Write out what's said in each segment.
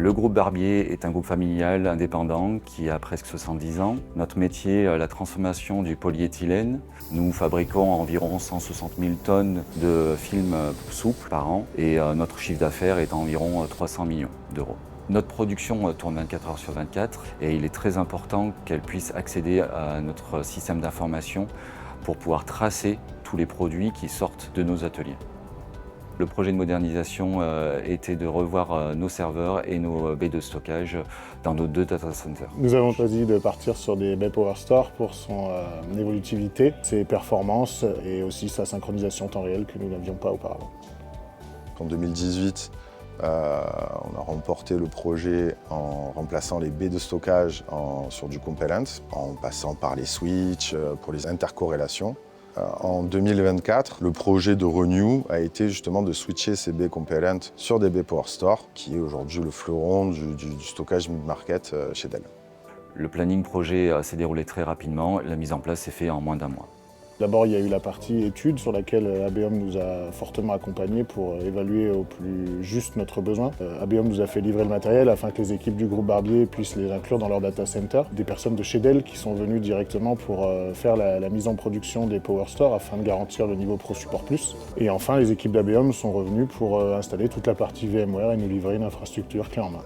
Le groupe Barbier est un groupe familial indépendant qui a presque 70 ans. Notre métier, la transformation du polyéthylène. Nous fabriquons environ 160 000 tonnes de films souples par an et notre chiffre d'affaires est environ 300 millions d'euros. Notre production tourne 24 heures sur 24 et il est très important qu'elle puisse accéder à notre système d'information pour pouvoir tracer tous les produits qui sortent de nos ateliers. Le projet de modernisation était de revoir nos serveurs et nos baies de stockage dans nos 2 data centers. Nous avons choisi de partir sur des baies PowerStore pour son évolutivité, ses performances et aussi sa synchronisation temps réel que nous n'avions pas auparavant. En 2018, on a remporté le projet en remplaçant les baies de stockage sur du compellent, en passant par les switches pour les intercorrélations. En 2024, le projet de Renew a été justement de switcher ces baies compellent sur des baies PowerStore, qui est aujourd'hui le fleuron du stockage mid-market chez Dell. Le planning projet s'est déroulé très rapidement, la mise en place s'est faite en moins d'1 mois. D'abord, il y a eu la partie études sur laquelle ABOM nous a fortement accompagnés pour évaluer au plus juste notre besoin. ABOM nous a fait livrer le matériel afin que les équipes du groupe Barbier puissent les inclure dans leur data center. Des personnes de chez Dell qui sont venues directement pour faire la mise en production des PowerStore afin de garantir le niveau Pro Support Plus. Et enfin, les équipes d'ABOM sont revenues pour installer toute la partie VMware et nous livrer une infrastructure clé en main.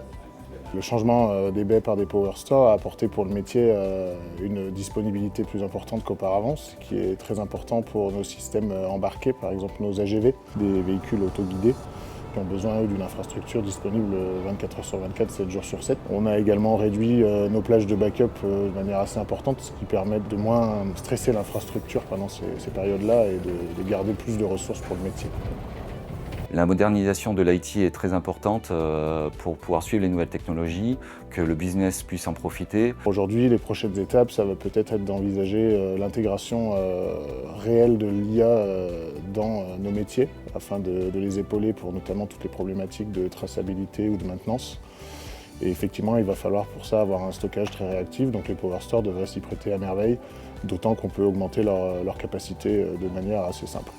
Le changement des baies par des PowerStore a apporté pour le métier une disponibilité plus importante qu'auparavant, ce qui est très important pour nos systèmes embarqués, par exemple nos AGV, des véhicules autoguidés, qui ont besoin d'une infrastructure disponible 24 heures sur 24, 7 jours sur 7. On a également réduit nos plages de backup de manière assez importante, ce qui permet de moins stresser l'infrastructure pendant ces périodes-là et de garder plus de ressources pour le métier. La modernisation de l'IT est très importante pour pouvoir suivre les nouvelles technologies, que le business puisse en profiter. Aujourd'hui, les prochaines étapes, ça va peut-être être d'envisager l'intégration réelle de l'IA dans nos métiers, afin de les épauler pour notamment toutes les problématiques de traçabilité ou de maintenance. Et effectivement, il va falloir pour ça avoir un stockage très réactif, donc les PowerStore devraient s'y prêter à merveille, d'autant qu'on peut augmenter leur capacité de manière assez simple.